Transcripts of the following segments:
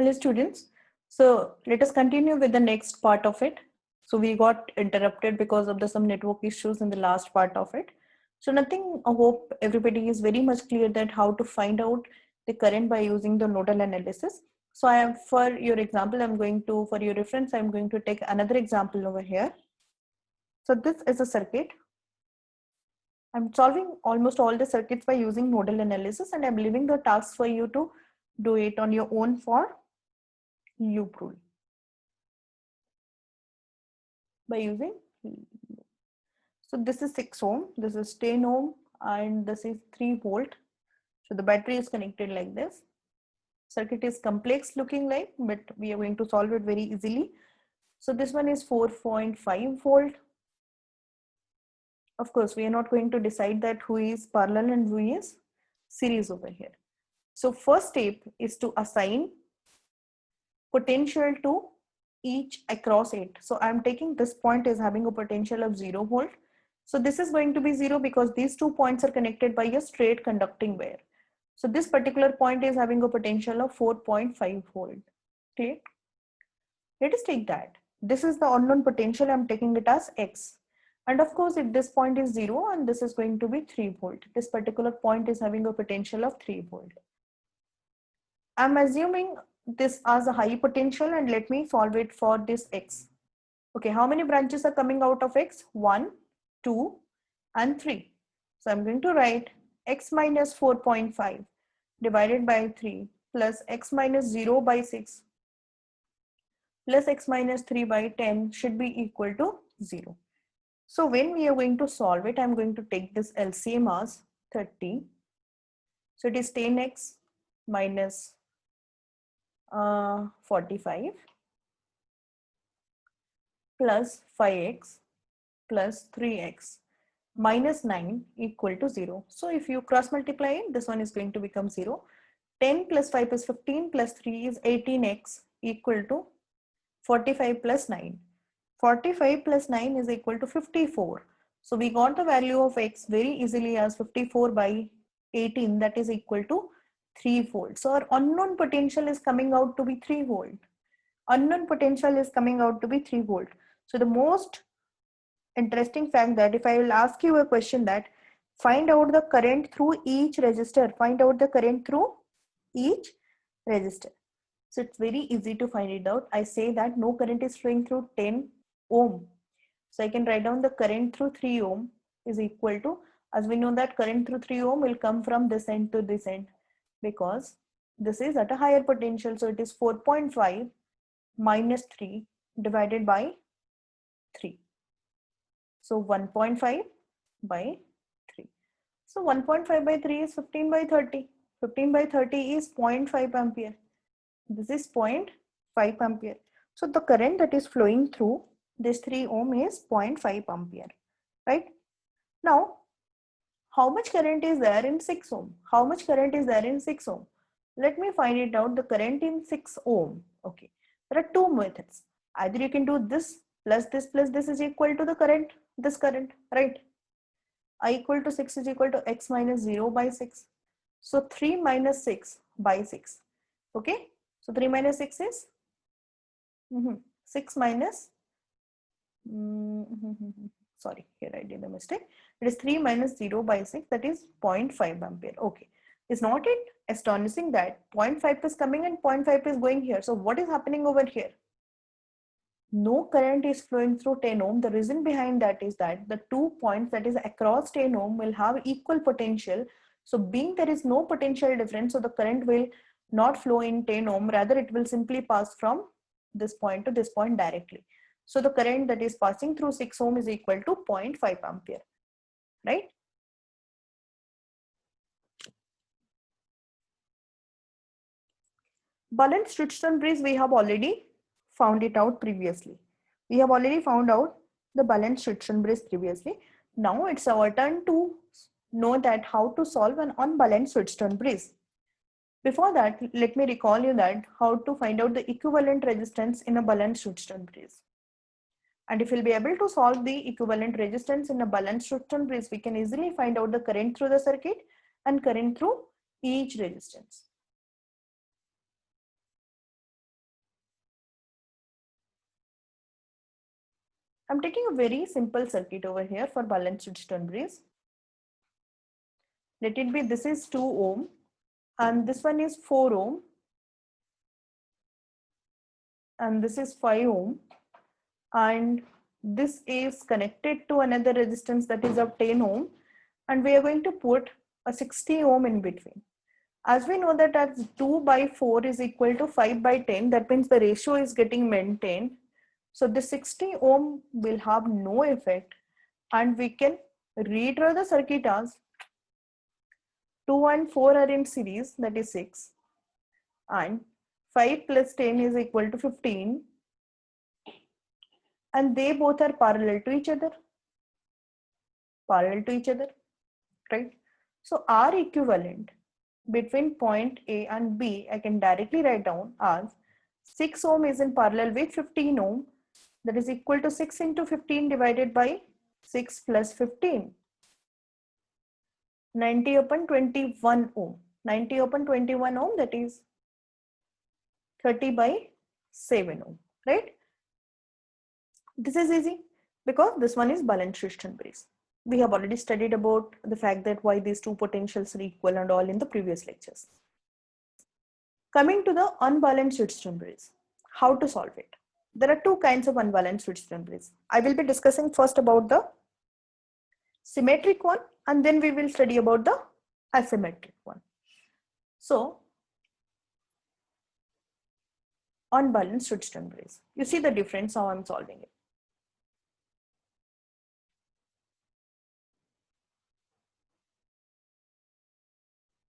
Hello students. So let us continue with the next part of it. So we got interrupted because of some network issues in the last part of it. So nothing, I hope everybody is very much clear that how to find out the current by using the nodal analysis. So I am, for your example, for your reference, I'm going to take another example over here. So this is a circuit. I'm solving almost all the circuits by using nodal analysis, and I'm leaving the task for you to do it on your own for loop rule by using. So this is 6 ohm, this is 10 ohm, and this is 3 volt. So the battery is connected like this. Circuit is complex looking like, but we are going to solve it very easily. So this one is 4.5 volt. Of course, we are not going to decide that who is parallel and who is series over here. So first step is to assign potential to each across it. So I'm taking this point as having a potential of 0 volt. So this is going to be 0 because these 2 points are connected by a straight conducting wire. So this particular point is having a potential of 4.5 volt. Okay. Let us take that. This is the unknown potential. I'm taking it as X. And of course, if this point is 0 and this is going to be 3 volt, this particular point is having a potential of 3 volt. I'm assuming this as a high potential, and let me solve it for this X. Okay, how many branches are coming out of X? 1, 2, and 3. So I'm going to write X minus 4.5 divided by 3 plus X minus 0 by 6 plus X minus 3 by 10 should be equal to 0. So when we are going to solve it, I'm going to take this LCM as 30. So it is 10X minus 45 plus 5x plus 3x minus 9 equal to 0. So if you cross multiply it, this one is going to become 0. 10 plus 5 is 15 plus 3 is 18x equal to 45 plus 9. 45 plus 9 is equal to 54. So we got the value of x very easily as 54 by 18, that is equal to 3 volt. So our unknown potential is coming out to be 3 volt. Unknown potential is coming out to be 3 volt. So the most interesting fact that if I will ask you a question that find out the current through each resistor, find out the current through each resistor. So it's very easy to find it out. I say that no current is flowing through 10 ohm. So I can write down the current through 3 ohm is equal to, as we know that current through 3 ohm will come from this end to this end because this is at a higher potential. So it is 4.5 minus 3 divided by 3. So 1.5 by 3. So 1.5 by 3 is 15 by 30. 15 by 30 is 0.5 ampere. This is 0.5 ampere. So the current that is flowing through this 3 ohm is 0.5 ampere, right? Now, how much current is there in 6 ohm? How much current is there in 6 ohm? Let me find it out, the current in 6 ohm. Okay, there are two methods. Either you can do this plus this is equal to the current, this current, right? I equal to 6 is equal to x minus 0 by 6. So 3 minus 6 by 6. Okay, so 3 minus 6 is 6 minus, sorry, here I did a mistake. It is 3 minus 0 by 6, that is 0.5 ampere. Okay, is not it astonishing that 0.5 is coming and 0.5 is going here? So what is happening over here? No current is flowing through 10 ohm. The reason behind that is that the 2 points that is across 10 ohm will have equal potential. So being there is no potential difference, so the current will not flow in 10 ohm, rather it will simply pass from this point to this point directly. So the current that is passing through 6 ohm is equal to 0.5 ampere, right? Balanced-Wheatstone bridge, we have already found it out previously. We have already found out the Balanced-Wheatstone bridge previously. Now it's our turn to know that how to solve an unbalanced Wheatstone bridge. Before that, let me recall you that how to find out the equivalent resistance in a balanced Wheatstone bridge. And if we'll be able to solve the equivalent resistance in a balanced Wheatstone bridge, we can easily find out the current through the circuit and current through each resistance. I'm taking a very simple circuit over here for balanced Wheatstone bridge. Let it be, this is 2 ohm and this one is 4 ohm and this is 5 ohm, and this is connected to another resistance that is of 10 ohm, and we are going to put a 60 ohm in between. As we know that as 2 by 4 is equal to 5 by 10, that means the ratio is getting maintained. So the 60 ohm will have no effect, and we can redraw the circuit as 2 and 4 are in series, that is 6, and 5 plus 10 is equal to 15, and they both are parallel to each other, right? So R equivalent between point A and B, I can directly write down as 6 ohm is in parallel with 15 ohm, that is equal to 6 into 15 divided by 6 plus 15, 90 upon 21 ohm, 90 upon 21 ohm, that is 30 by 7 ohm, right? This is easy because this one is balanced Wheatstone bridge. We have already studied about the fact that why these two potentials are equal and all in the previous lectures. Coming to the unbalanced Wheatstone bridge, how to solve it? There are two kinds of unbalanced Wheatstone bridge. I will be discussing first about the symmetric one, and then we will study about the asymmetric one. So, unbalanced Wheatstone bridge. You see the difference how I'm solving it.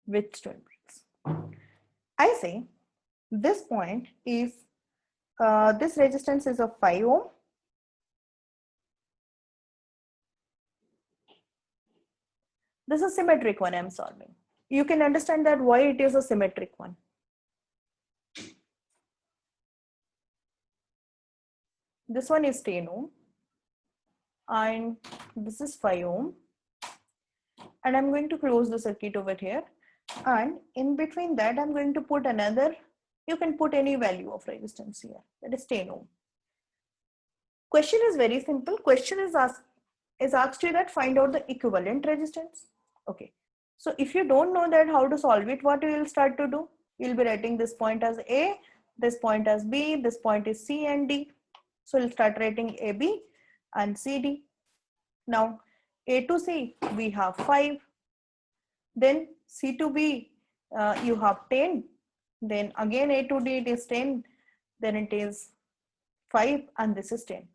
Wheatstone bridge. I say this point is this resistance is of 5 ohm. This is a symmetric one I'm solving. You can understand that why it is a symmetric one. This one is 10 ohm and this is 5 ohm, and I'm going to close the circuit over here, and in between that I'm going to put another, you can put any value of resistance here, that is 10 ohm. Question is very simple. Question is asked you that find out the equivalent resistance. Okay, so if you don't know that how to solve it, what you will start to do, you'll be writing this point as A, this point as B, this point is C and D. So we'll start writing AB and CD. Now A to C we have 5, then C to B you have 10, then again A to D it is 10, then it is 5, and this is 10.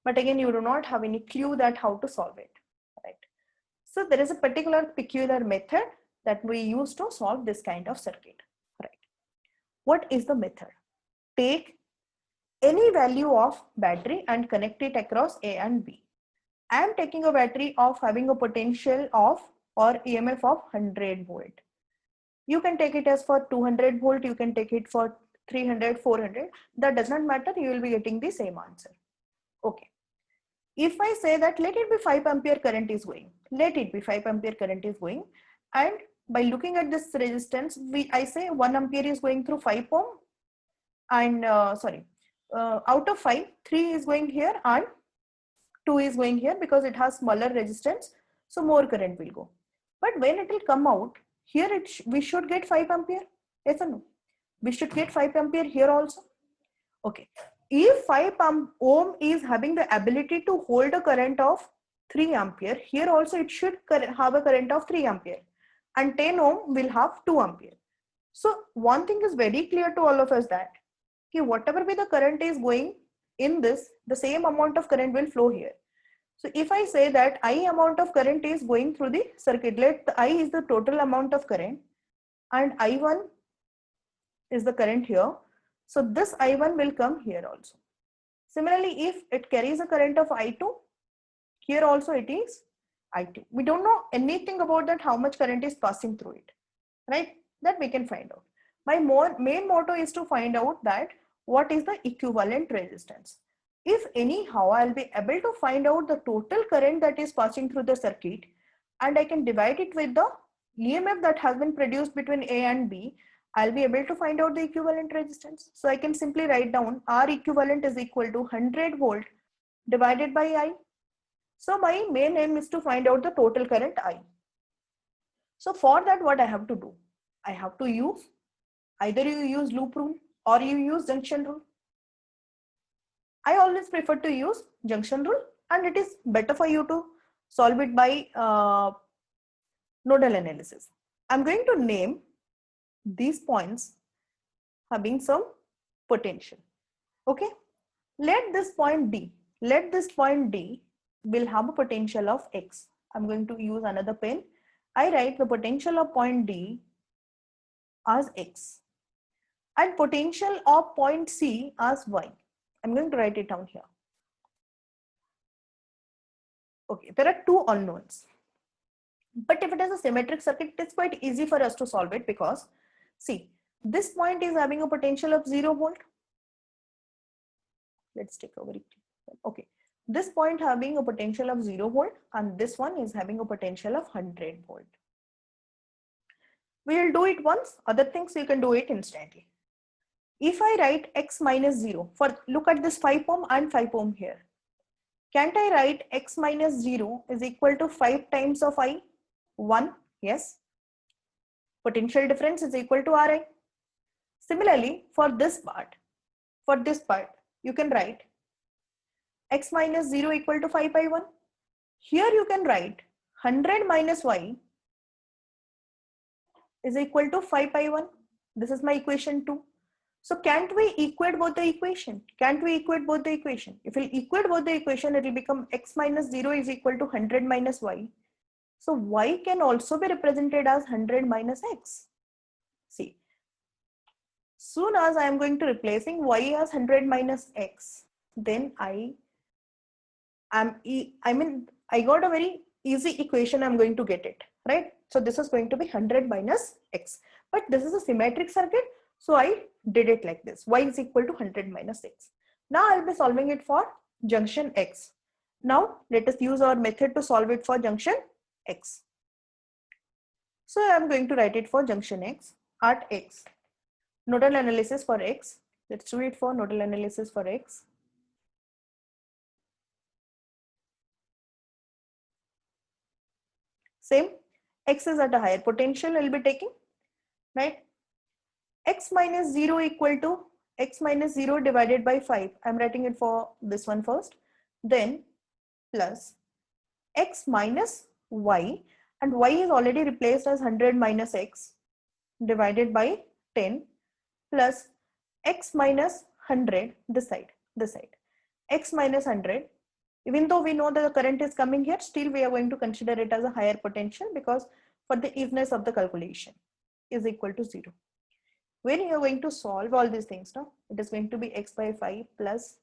But again, you do not have any clue that how to solve it, right? So there is a particular peculiar method that we use to solve this kind of circuit, right? What is the method? Take any value of battery and connect it across A and B. I am taking a battery of having a potential of or EMF of 100 volt. You can take it as for 200 volt, you can take it for 300, 400, that does not matter, you will be getting the same answer. Okay. If I say that let it be 5 ampere current is going, let it be 5 ampere current is going, and by looking at this resistance, I say 1 ampere is going through 5 ohm, and out of 5, 3 is going here and 2 is going here because it has smaller resistance, so more current will go. But when it will come out, here we should get 5 ampere, yes or no? We should get 5 ampere here also. Okay, if 5 ohm is having the ability to hold a current of 3 ampere, here also it should have a current of 3 ampere, and 10 ohm will have 2 ampere. So one thing is very clear to all of us that whatever be the current is going in this, the same amount of current will flow here. So if I say that I amount of current is going through the circuit, let I is the total amount of current and I1 is the current here. So this I1 will come here also. Similarly, if it carries a current of I2, here also it is I2. We don't know anything about that, how much current is passing through it, right? That we can find out. My main motto is to find out that what is the equivalent resistance. If anyhow I'll be able to find out the total current that is passing through the circuit, and I can divide it with the EMF that has been produced between A and B, I'll be able to find out the equivalent resistance. So I can simply write down R equivalent is equal to 100 volt divided by I. So my main aim is to find out the total current I. So for that, what I have to do? I have to use, either you use loop rule or you use junction rule. I always prefer to use junction rule, and it is better for you to solve it by nodal analysis. I'm going to name these points having some potential. Okay, let this point D will have a potential of X. I'm going to use another pen. I write the potential of point D as X and potential of point C as Y. I'm going to write it down here. Okay, there are two unknowns. But if it is a symmetric circuit, it's quite easy for us to solve it, because see, this point is having a potential of 0 volt. Let's take a very, okay. This point having a potential of 0 volt and this one is having a potential of 100 volt. We will do it once, other things you can do it instantly. If I write X minus 0, for look at this 5 ohm and 5 ohm here. Can't I write X minus 0 is equal to 5 times of I? 1, yes. Potential difference is equal to Ri. Similarly, for this part, you can write X minus 0 equal to 5 by 1. Here you can write 100 minus Y is equal to 5 by 1. This is my equation 2. So can't we equate both the equation? If we equate both the equation, it will become X minus 0 is equal to 100 minus Y. So Y can also be represented as 100 minus X. See, soon as I am going to replacing Y as 100 minus X, then I got a very easy equation. I'm going to get it, right? So this is going to be 100 minus X, but this is a symmetric circuit. So I did it like this. Y is equal to 100 minus X. Now I'll be solving it for junction X. Now let us use our method to solve it for junction X. So I'm going to write it for junction X at X. Nodal analysis for X. Let's do it for nodal analysis for X. Same, X is at a higher potential, I'll be taking, right? X minus 0 equal to X minus 0 divided by 5. I'm writing it for this one first. Then plus X minus Y, and Y is already replaced as 100 minus X divided by 10 plus X minus 100, this side, X minus 100. Even though we know that the current is coming here, still we are going to consider it as a higher potential, because for the easiness of the calculation, is equal to 0. When you are going to solve all these things, now it is going to be X by 5 plus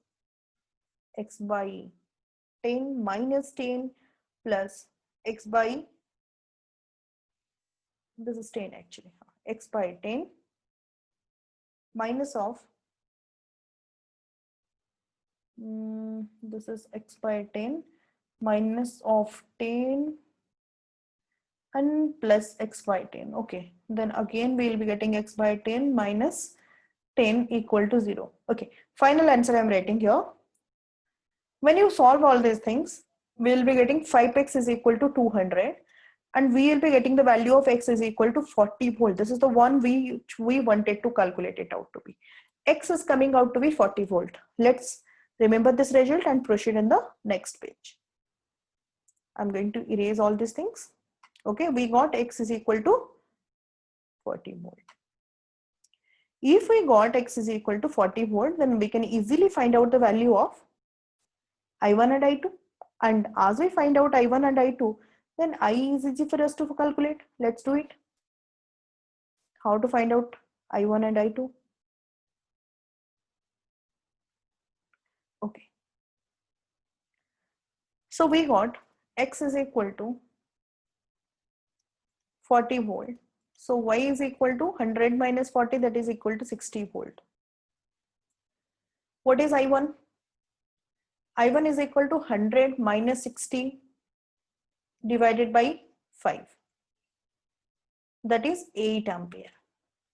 X by 10 minus 10 plus X by, this is 10 actually, X by 10 minus of, this is X by 10 minus of 10 and plus X by 10. Okay, then again we will be getting X by 10 minus 10 equal to 0. Okay, final answer I'm writing here. When you solve all these things, we will be getting 5x is equal to 200, and we will be getting the value of X is equal to 40 volt. This is the one we wanted to calculate it out to be. X is coming out to be 40 volt. Let's remember this result and proceed in the next page. I'm going to erase all these things. Okay, we got X is equal to 40 volt. If we got X is equal to 40 volt, then we can easily find out the value of I1 and I2. And as we find out I1 and I2, then I is easy for us to calculate. Let's do it. How to find out I1 and I2? Okay. So we got X is equal to 40 volt. So Y is equal to 100 minus 40, that is equal to 60 volt. What is I1? I1 is equal to 100 minus 60 divided by 5. That is 8 ampere.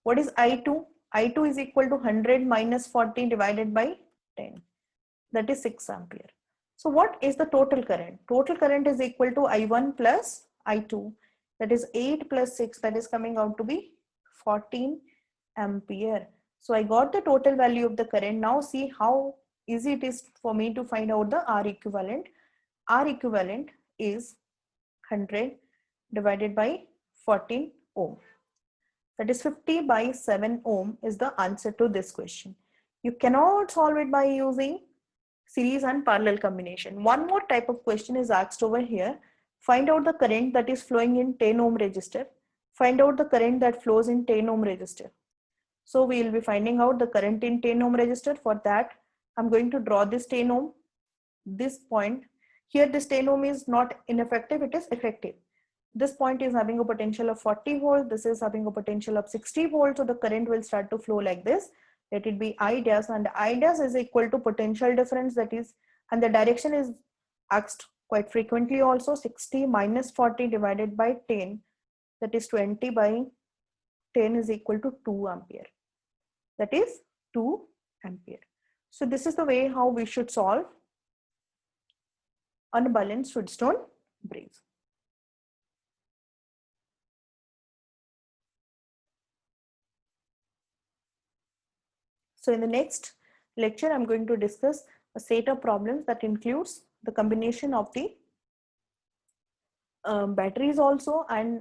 What is I2? I2 is equal to 100 minus 40 divided by 10. That is 6 ampere. So what is the total current? Total current is equal to I1 plus I2. That is 8 plus 6. That is coming out to be 14 ampere. So I got the total value of the current. Now see how easy it is for me to find out the R equivalent. R equivalent is 100 divided by 14 ohm. That is 50 by 7 ohm is the answer to this question. You cannot solve it by using series and parallel combination. One more type of question is asked over here. Find out the current that is flowing in 10 ohm resistor. Find out the current that flows in 10 ohm resistor. So we will be finding out the current in 10 ohm resistor. For that, I'm going to draw this 10 ohm, this point. Here this 10 ohm is not ineffective, it is effective. This point is having a potential of 40 volts. This is having a potential of 60 volts. So the current will start to flow like this. Let it be I dash, and I dash is equal to potential difference, that is, and the direction is asked quite frequently also. 60 minus 40 divided by 10, that is 20 by 10 is equal to 2 ampere. That is 2 ampere. So this is the way how we should solve unbalanced Wheatstone bridge. So in the next lecture, I'm going to discuss a set of problems that includes the combination of the batteries also, and